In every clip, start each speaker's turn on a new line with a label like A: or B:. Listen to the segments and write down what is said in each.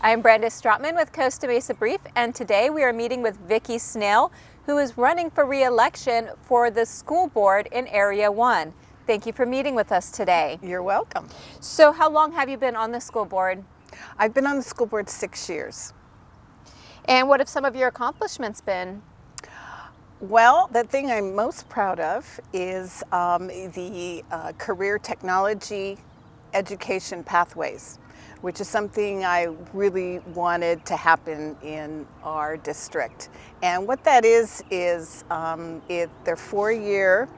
A: I'm Brenda Stratman with Costa Mesa Brief, and today we are meeting with Vicki Snell, who is running for re-election for the school board in Area 1. Thank you for meeting with us today.
B: You're welcome.
A: So how long have you been on the school board?
B: I've been on the school board 6 years.
A: And what have some of your accomplishments been?
B: Well, the thing I'm most proud of is the career technology education pathways, which is something I really wanted to happen in our district. And what that is they're 4-year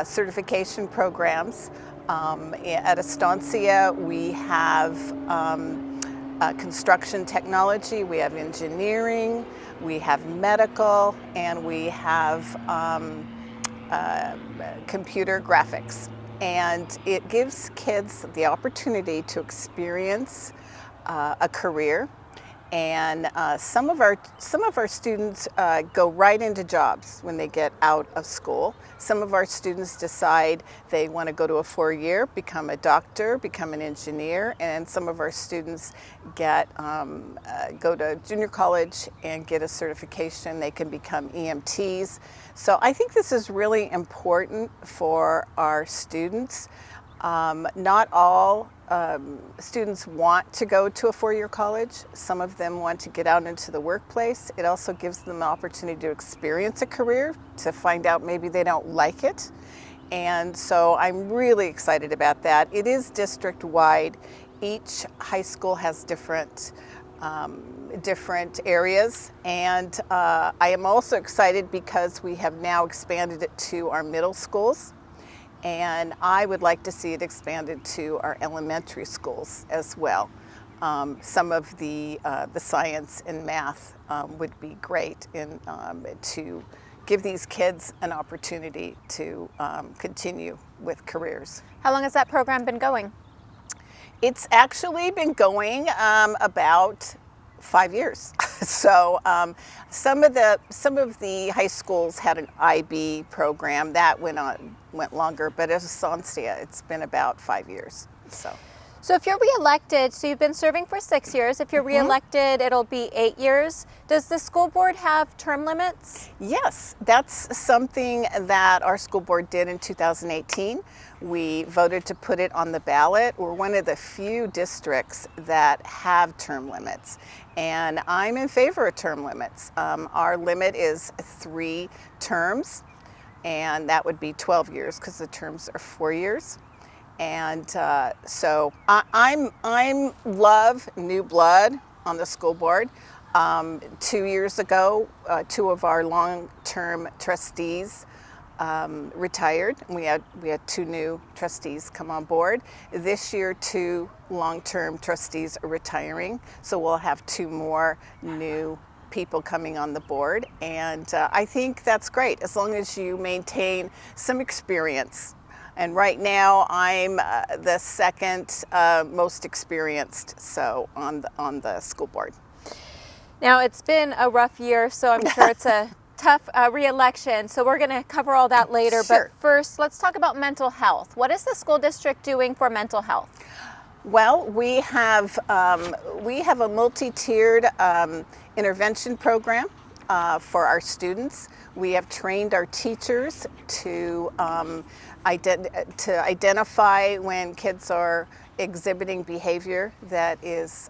B: certification programs. At Estancia, we have construction technology, we have engineering, we have medical, and we have computer graphics. And it gives kids the opportunity to experience a career. And some of our students go right into jobs when they get out of school. Some of our students decide they want to go to a 4-year, become a doctor, become an engineer, and some of our students go to junior college and get a certification. They can become EMTs. So I think this is really important for our students. Not all students want to go to a 4-year college. Some of them want to get out into the workplace. It also gives them the opportunity to experience a career, to find out maybe they don't like it. And so I'm really excited about that. It is district-wide. Each high school has different areas, and I am also excited because we have now expanded it to our middle schools. And I would like to see it expanded to our elementary schools as well. Some of the science and math would be great to give these kids an opportunity to continue with careers.
A: How long has that program been going?
B: It's actually been going about 5 years. So some of the high schools had an IB program that went longer, but at Estancia it's been about 5 years.
A: So if you're re-elected, so you've been serving for 6 years. If you're re-elected, it'll be 8 years. Does the school board have term limits?
B: Yes, that's something that our school board did in 2018. We voted to put it on the ballot. We're one of the few districts that have term limits, and I'm in favor of term limits. Our limit is 3 terms, and that would be 12 years because the terms are 4 years. And so I'm love new blood on the school board. 2 years ago, 2 of our long-term trustees retired, and we had 2 new trustees come on board. This year, 2 long-term trustees are retiring, so we'll have 2 more new people coming on the board, and I think that's great as long as you maintain some experience. And right now, I'm the second most experienced on the school board.
A: Now, it's been a rough year, so I'm sure it's a tough re-election. So we're going to cover all that later.
B: Sure.
A: But first, let's talk about mental health. What is the school district doing for mental health?
B: Well, we have a multi-tiered intervention program for our students. We have trained our teachers to identify when kids are exhibiting behavior that is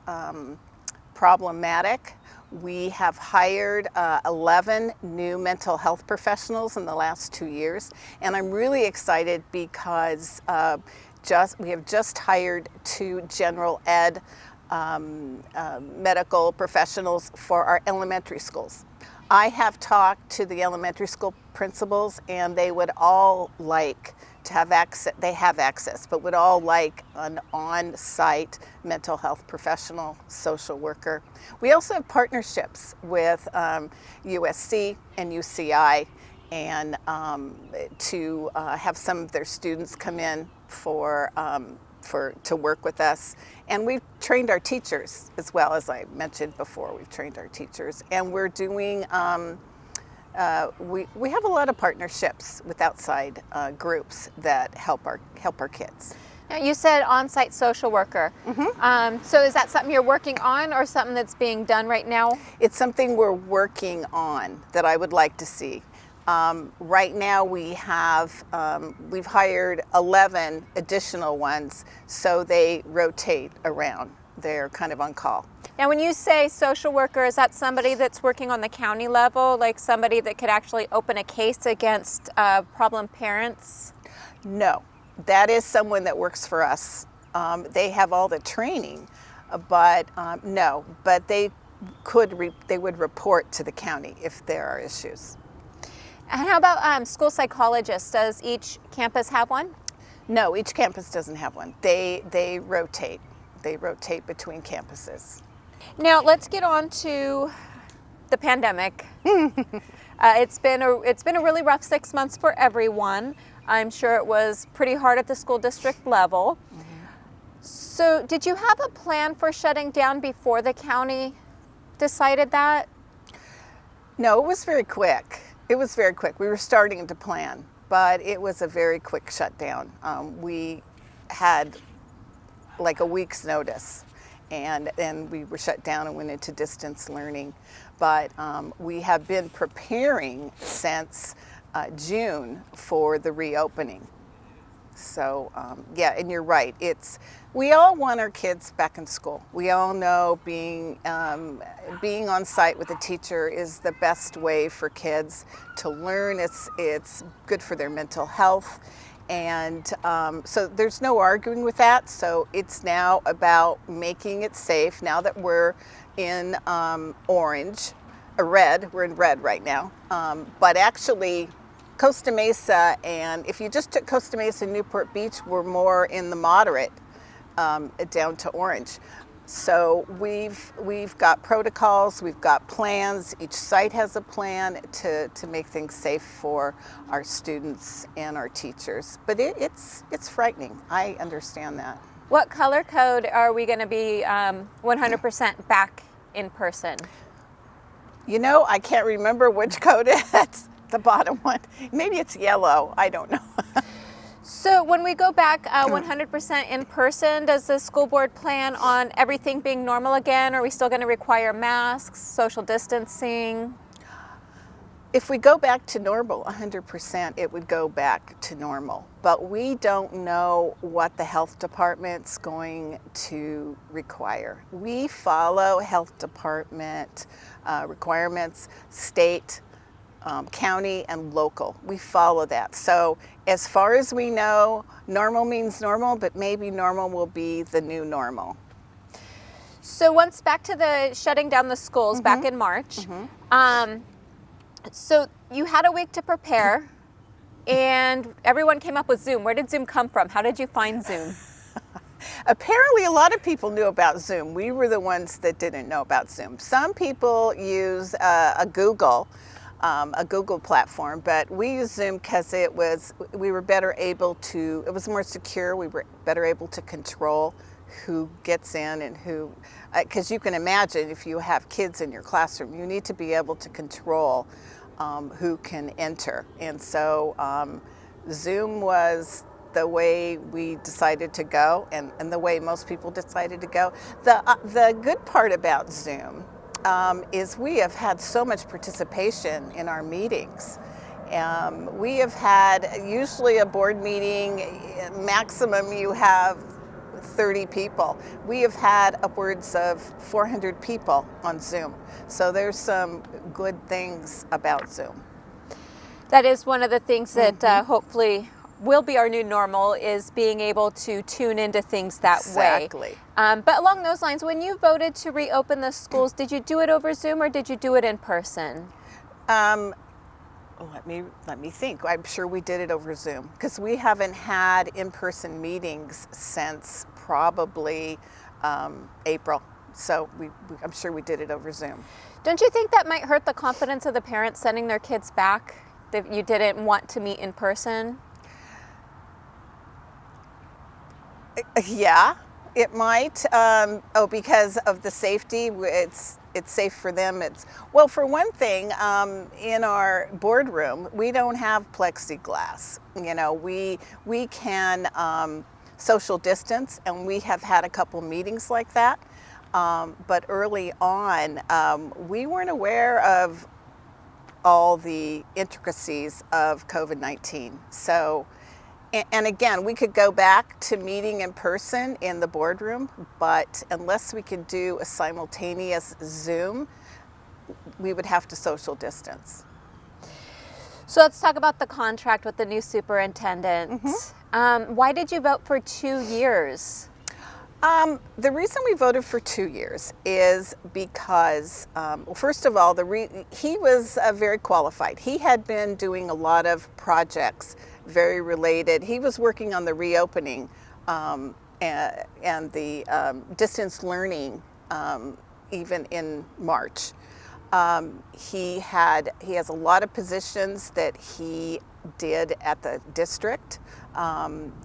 B: problematic. We have hired 11 new mental health professionals in the last 2 years, and I'm really excited because we have just hired 2 general ed medical professionals for our elementary schools. I have talked to the elementary school principals, and they would all like to have access. They have access, but would all like an on-site mental health professional, social worker. We also have partnerships with USC and UCI, and to have some of their students come in to work with us. And we've trained our teachers as well. As I mentioned before, we've trained our teachers, and we're doing we have a lot of partnerships with outside groups that help our kids.
A: Now, you said on-site social worker. So is that something you're working on or something that's being done right now?
B: It's something we're working on that I would like to see. Right now we've hired 11 additional ones, so they rotate around. They're kind of on call.
A: Now, when you say social worker, is that somebody that's working on the county level, like somebody that could actually open a case against problem parents?
B: No, that is someone that works for us. They have all the training, but no, but they would report to the county if there are issues.
A: And how about school psychologists? Does each campus have one?
B: No, each campus doesn't have one. They rotate. They rotate between campuses.
A: Now let's get on to the pandemic. It's been a really rough 6 months for everyone. I'm sure it was pretty hard at the school district level. So did you have a plan for shutting down before the county decided that?
B: No, it was very quick. It was very quick. We were starting to plan, but it was a very quick shutdown. We had like a week's notice, and then we were shut down and went into distance learning. But we have been preparing since June for the reopening. So yeah, and you're right. We all want our kids back in school. We all know being on site with a teacher is the best way for kids to learn. It's good for their mental health, and so there's no arguing with that. So it's now about making it safe. Now that we're in orange, red. We're in red right now, but actually, Costa Mesa, and if you just took Costa Mesa and Newport Beach, we're more in the moderate down to orange. So we've got protocols, we've got plans. Each site has a plan to make things safe for our students and our teachers. But it's frightening. I understand that.
A: What color code are we going to be 100% back in person?
B: You know, I can't remember which code it's. The bottom one. Maybe it's yellow. I don't know.
A: So when we go back 100% in person, does the school board plan on everything being normal again? Are we still going to require masks, social distancing?
B: If we go back to normal, 100%, it would go back to normal. But we don't know what the health department's going to require. We follow health department requirements, state, county, and local. We follow that. So as far as we know, normal means normal, but maybe normal will be the new normal.
A: So once back to the shutting down the schools back in March, so you had a week to prepare and everyone came up with Zoom. Where did Zoom come from? How did you find Zoom?
B: Apparently a lot of people knew about Zoom. We were the ones that didn't know about Zoom. Some people use a Google platform, but we used Zoom because we were better able to, it was more secure. We were better able to control who gets in and who, because you can imagine if you have kids in your classroom, you need to be able to control who can enter. And so Zoom was the way we decided to go, and the way most people decided to go. The good part about Zoom is we have had so much participation in our meetings. We have had usually a board meeting, maximum you have 30 people. We have had upwards of 400 people on Zoom. So there's some good things about Zoom.
A: That is one of the things that hopefully will be our new normal, is being able to tune into things that way.
B: Exactly.
A: But along those lines, when you voted to reopen the schools, did you do it over Zoom or did you do it in person?
B: Let me think. I'm sure we did it over Zoom because we haven't had in-person meetings since probably April. So I'm sure we did it over Zoom.
A: Don't you think that might hurt the confidence of the parents sending their kids back, that you didn't want to meet in person? Yeah, it might. Because of the safety, it's safe for them. Well, for one thing, in our boardroom, we don't have plexiglass. You know, we can
B: social distance, and we have had a couple meetings like that. But early on, we weren't aware of all the intricacies of COVID-19. So, and again, we could go back to meeting in person in the boardroom, but unless we could do a simultaneous Zoom, we would have to social distance.
A: So let's talk about the contract with the new superintendent. Why did you vote for 2 years?
B: The reason we voted for 2 years is because, well, first of all, he was very qualified. He had been doing a lot of projects very related. He was working on the reopening and the distance learning even in March. He has a lot of positions that he did at the district,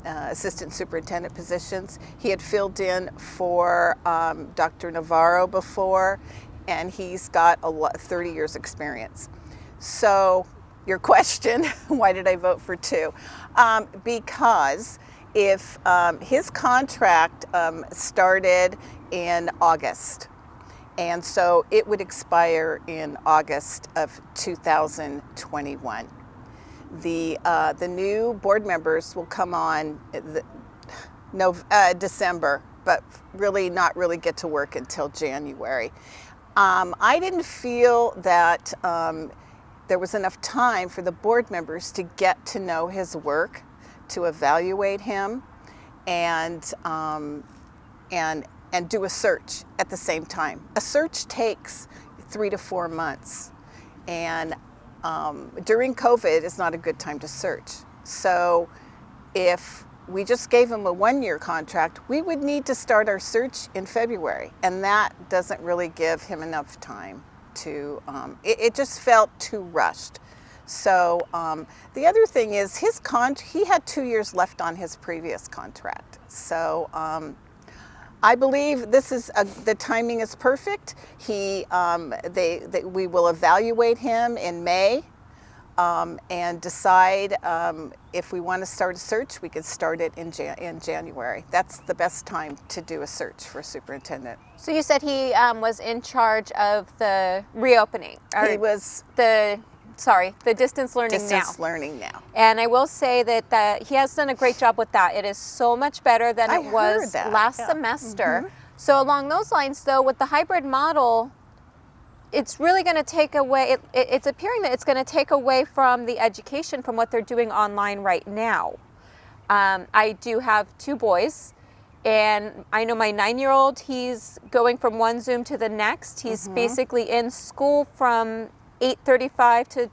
B: assistant superintendent positions. He had filled in for Dr. Navarro before, and he's got 30 years experience. So your question, why did I vote for 2? Because if his contract started in August, and so it would expire in August of 2021. The new board members will come on December, but not really get to work until January. I didn't feel that there was enough time for the board members to get to know his work, to evaluate him, and do a search at the same time. A search takes 3 to 4 months, and during COVID, it's not a good time to search. So if we just gave him a 1-year contract, we would need to start our search in February, and that doesn't really give him enough time to, it just felt too rushed. So the other thing is he had 2 years left on his previous contract. So I believe the timing is perfect. We will evaluate him in May and decide if we want to start a search. We could start it in January. That's the best time to do a search for a superintendent.
A: So you said he was in charge of the reopening.
B: He was
A: the distance learning now.
B: Distance learning now.
A: And I will say that he has done a great job with that. It is so much better than it was last semester. So along those lines, though, with the hybrid model, it's really going to take away, it's appearing that it's going to take away from the education from what they're doing online right now. I do have 2 boys, and I know my 9-year-old, he's going from one Zoom to the next. He's basically in school from 8:35 to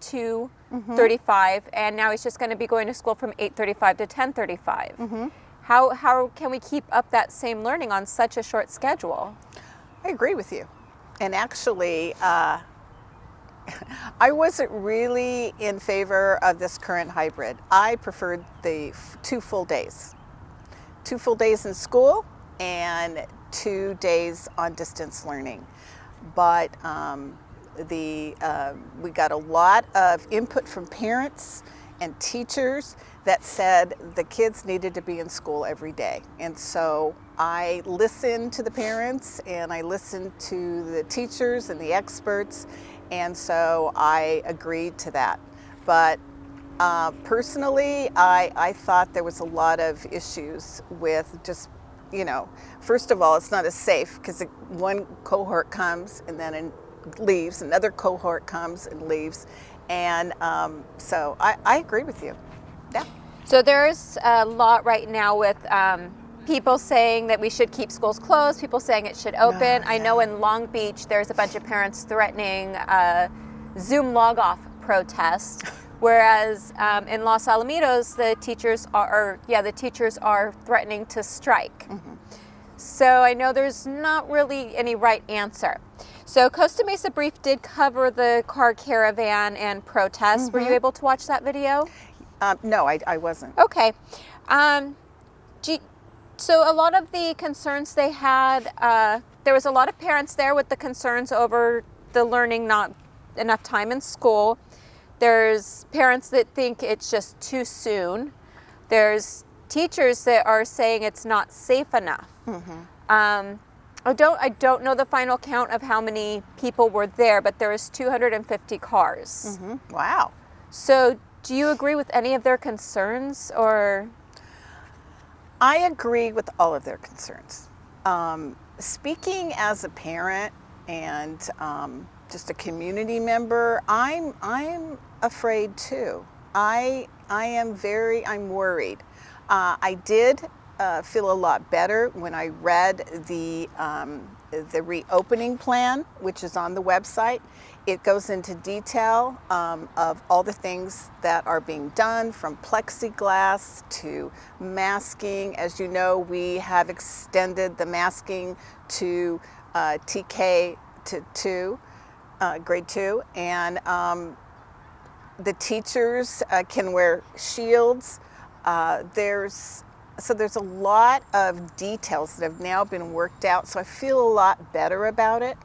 A: 2:35, and now he's just going to be going to school from 8:35 to 10:35. How can we keep up that same learning on such a short schedule?
B: I agree with you. And actually, I wasn't really in favor of this current hybrid. I preferred the 2 full days. 2 full days in school and 2 days on distance learning. But we got a lot of input from parents and teachers that said the kids needed to be in school every day. And so I listened to the parents and I listened to the teachers and the experts, and so I agreed to that. But personally, I thought there was a lot of issues with just, first of all, it's not as safe because one cohort comes and then leaves, another cohort comes and leaves, and so I agree with you. Yeah.
A: So there's a lot right now with people saying that we should keep schools closed, people saying it should open. I know in Long Beach there's a bunch of parents threatening Zoom log-off protest, whereas in Los Alamitos the teachers are threatening to strike. So I know there's not really any right answer. So Costa Mesa Brief did cover the car caravan and protests. Were you able to watch that video?
B: No, I wasn't.
A: Okay. So a lot of the concerns they had, there was a lot of parents there with the concerns over the learning, not enough time in school. There's parents that think it's just too soon. There's teachers that are saying it's not safe enough. I don't know the final count of how many people were there, but there was 250 cars.
B: Wow.
A: So do you agree with any of their concerns, or?
B: I agree with all of their concerns. Speaking as a parent and just a community member, I'm afraid too. I'm worried. I did feel a lot better when I read the reopening plan, which is on the website. It goes into detail of all the things that are being done, from plexiglass to masking. As you know, we have extended the masking to TK to grade 2, and the teachers can wear shields. There's a lot of details that have now been worked out, so I feel a lot better about it.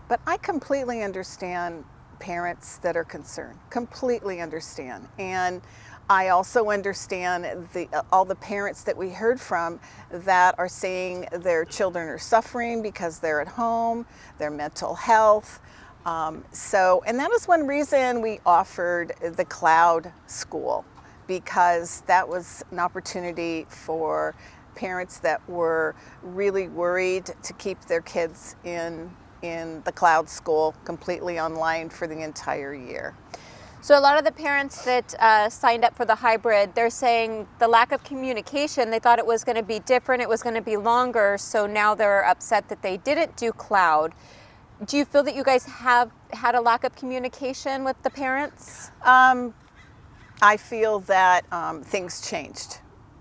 B: But I completely understand parents that are concerned, completely understand. And I also understand all the parents that we heard from that are saying their children are suffering because they're at home, their mental health. And that is one reason we offered the cloud school, because that was an opportunity for parents that were really worried to keep their kids in the cloud school completely online for the entire year.
A: So a lot of the parents that signed up for the hybrid, they're saying the lack of communication, they thought it was going to be different, it was going to be longer, so now they're upset that they didn't do cloud. Do you feel that you guys have had a lack of communication with the parents?
B: I feel that things changed,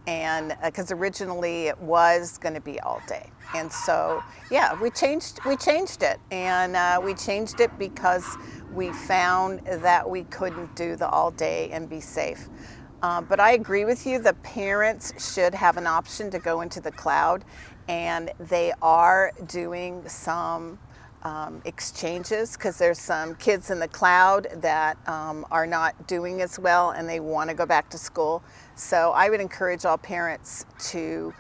B: and because originally it was going to be all day, and so yeah, we changed it, and we changed it because we found that we couldn't do the all day and be safe. But I agree with you, the parents should have an option to go into the cloud, and they are doing some exchanges, because there's some kids in the cloud that are not doing as well and they want to go back to school. So I would encourage all parents to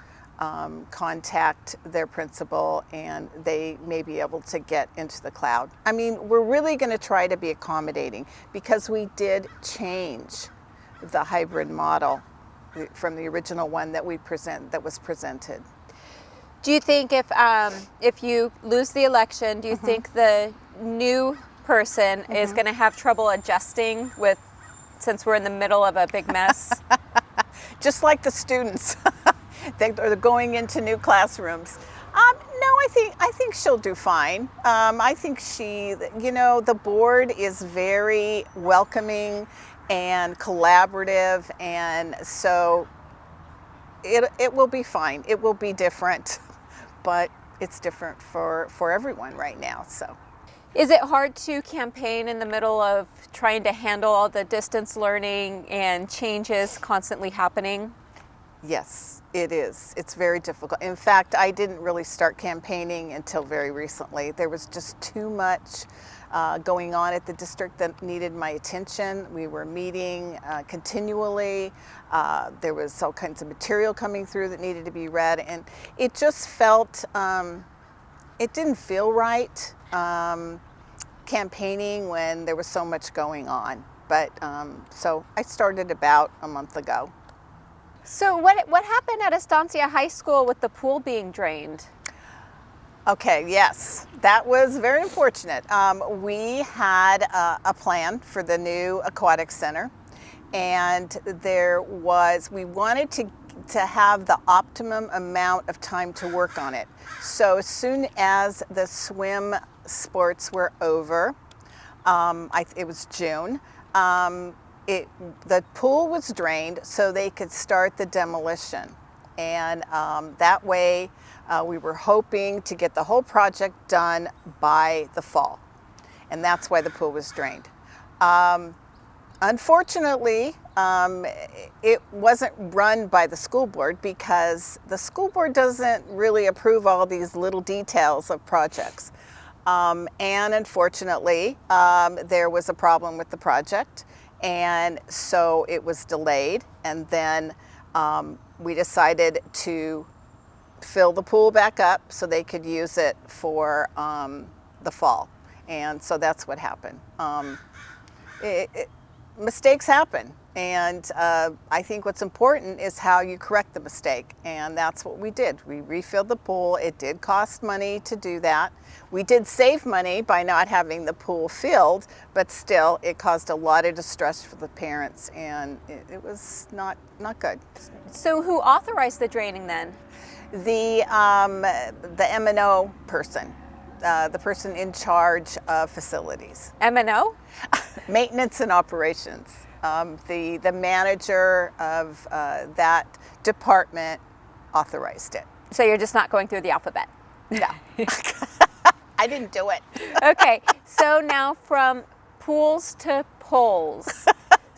B: contact their principal, and they may be able to get into the cloud. I mean, we're really going to try to be accommodating, because we did change the hybrid model from the original one that was presented.
A: Do you think if you lose the election, do you think the new person is going to have trouble adjusting since we're in the middle of a big mess?
B: Just like the students, they're going into new classrooms. No, I think she'll do fine. I think the board is very welcoming and collaborative, and so it will be fine. It will be different, but it's different for everyone right now. So,
A: is it hard to campaign in the middle of trying to handle all the distance learning and changes constantly happening?
B: Yes, it is. It's very difficult. In fact, I didn't really start campaigning until very recently. There was just too much going on at the district that needed my attention. We were meeting continually. There was all kinds of material coming through that needed to be read, and it just felt, it didn't feel right campaigning when there was so much going on. But so I started about a month ago.
A: So what happened at Estancia High School with the pool being drained?
B: Okay, yes, that was very unfortunate. We had a plan for the new aquatic center, and we wanted to have the optimum amount of time to work on it. So as soon as the swim sports were over, it was June, the pool was drained so they could start the demolition. And that way we were hoping to get the whole project done by the fall. And that's why the pool was drained. Unfortunately, it wasn't run by the school board, because the school board doesn't really approve all these little details of projects. And unfortunately, there was a problem with the project, and so it was delayed. And then we decided to fill the pool back up so they could use it for the fall. And so that's what happened. Mistakes happen. And I think what's important is how you correct the mistake. And that's what we did. We refilled the pool. It did cost money to do that. We did save money by not having the pool filled, but still it caused a lot of distress for the parents, and it was not good.
A: So who authorized the draining then?
B: The M&O person, the person in charge of facilities.
A: M&O?
B: Maintenance and operations. The manager of that department authorized it.
A: So you're just not going through the alphabet?
B: No. I didn't do it.
A: Okay, so now from pools to poles.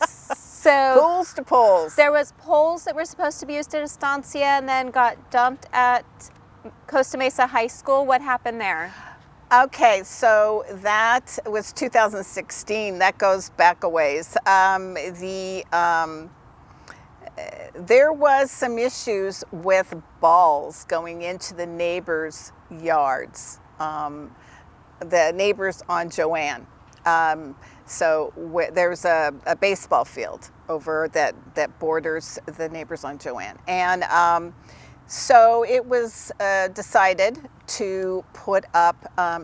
A: So
B: Pools to poles.
A: there was poles that were supposed to be used at Estancia and then got dumped at Costa Mesa High School. What happened there?
B: Okay, so that was 2016. That goes back a ways. There was some issues with balls going into the neighbors' yards, the neighbors on Joanne. So there's a baseball field over that borders the neighbors on Joanne. And so it was decided to put up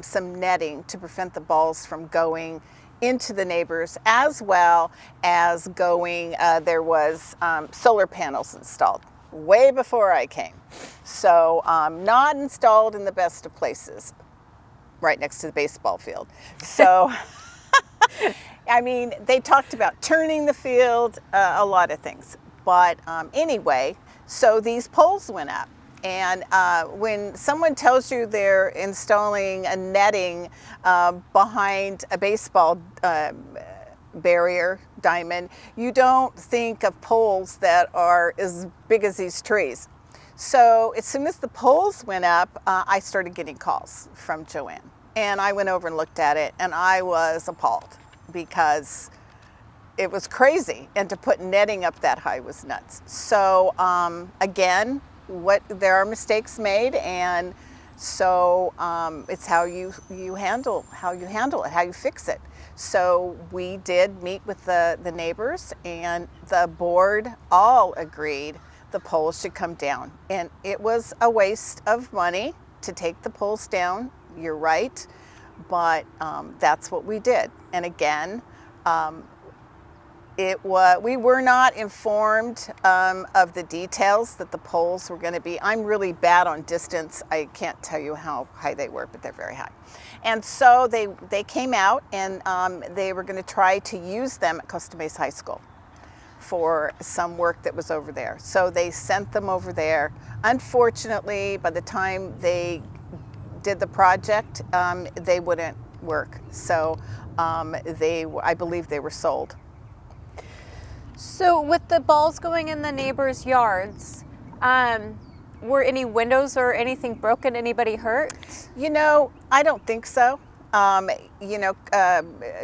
B: some netting to prevent the balls from going into the neighbors, as well as going, there was solar panels installed way before I came. So not installed in the best of places, right next to the baseball field. So, I mean, they talked about turning the field, a lot of things. But anyway, so these poles went up. And when someone tells you they're installing a netting behind a baseball barrier diamond, you don't think of poles that are as big as these trees. So as soon as the poles went up, I started getting calls from Joanne. And I went over and looked at it, and I was appalled because it was crazy. And to put netting up that high was nuts. So again, there are mistakes made, and so it's how you handle it, how you fix it. So we did meet with the neighbors, and the board all agreed the poles should come down. And it was a waste of money to take the poles down, you're right, but that's what we did. And again, we were not informed of the details that the poles were going to be. I'm really bad on distance. I can't tell you how high they were, but they're very high. And so they came out, and they were going to try to use them at Costa Mesa High School for some work that was over there. So they sent them over there. Unfortunately, by the time they did the project, they wouldn't work. So I believe they were sold.
A: So with the balls going in the neighbors' yards, were any windows or anything broken? Anybody hurt?
B: You know, I don't think so. You know,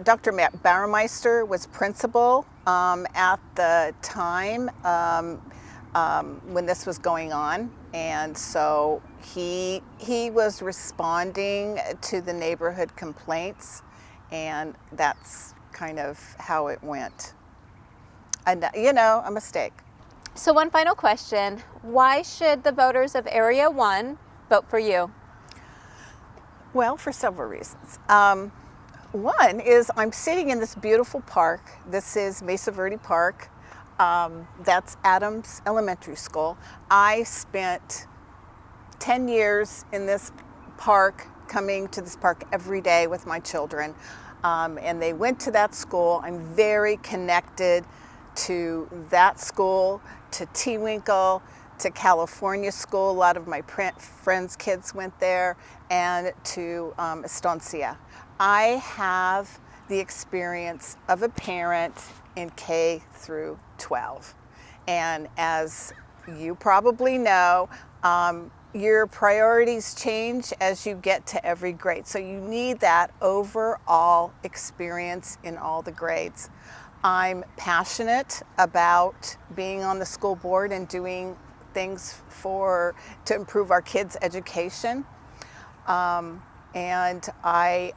B: Dr. Bauermeister was principal at the time when this was going on, and so he was responding to the neighborhood complaints, and that's kind of how it went. And, you know, a mistake.
A: So one final question. Why should the voters of Area 1 vote for you?
B: Well, for several reasons. One is I'm sitting in this beautiful park. This is Mesa Verde Park. That's Adams Elementary School. I spent 10 years in this park, coming to this park every day with my children. And they went to that school. I'm very connected to that school, to Tewinkle, to California School. A lot of my friends' kids went there, and to Estancia. I have the experience of a parent in K through 12. And as you probably know, your priorities change as you get to every grade. So you need that overall experience in all the grades. I'm passionate about being on the school board and doing things to improve our kids' education. And I,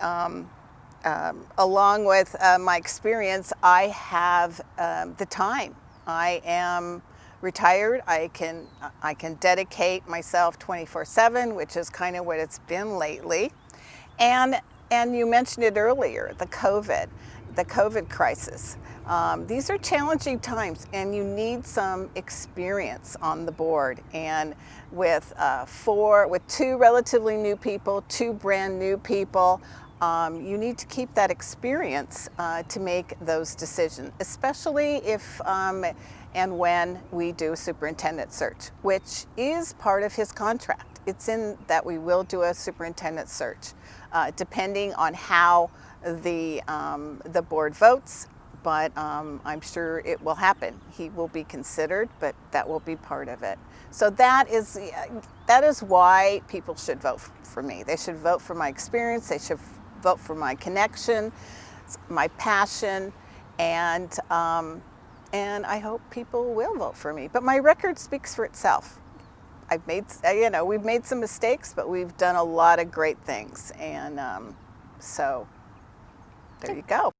B: along with my experience, I have the time. I am retired. I can dedicate myself 24/7, which is kind of what it's been lately. And you mentioned it earlier, the COVID crisis. These are challenging times, and you need some experience on the board. And with two relatively new people, two brand new people, you need to keep that experience to make those decisions, especially if and when we do a superintendent search, which is part of his contract. It's in that we will do a superintendent search, depending on how the board votes. But I'm sure it will happen. He will be considered, but that will be part of it. So that is why people should vote for me. They should vote for my experience. They should vote for my connection, my passion, and I hope people will vote for me. But my record speaks for itself. We've made some mistakes, but we've done a lot of great things, and so there you go.